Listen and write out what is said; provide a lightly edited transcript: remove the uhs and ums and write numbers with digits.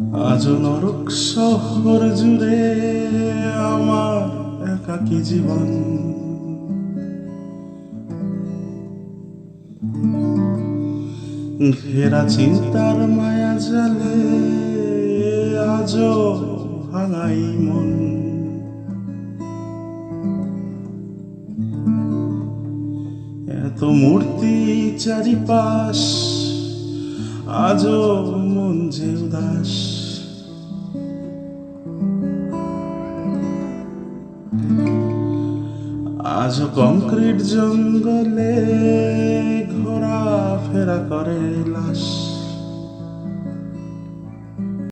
আজ নরক শহর জুড়ে আমার একাকী জীবন। ঘেরা চিন্তার মায়া জালে আজও ভাঙাই মন। এত মূর্তি চারিপাশ আজও মন যে উদাস। আজ কংক্রিট জঙ্গলে ঘোরা ফেরা করে লাশ।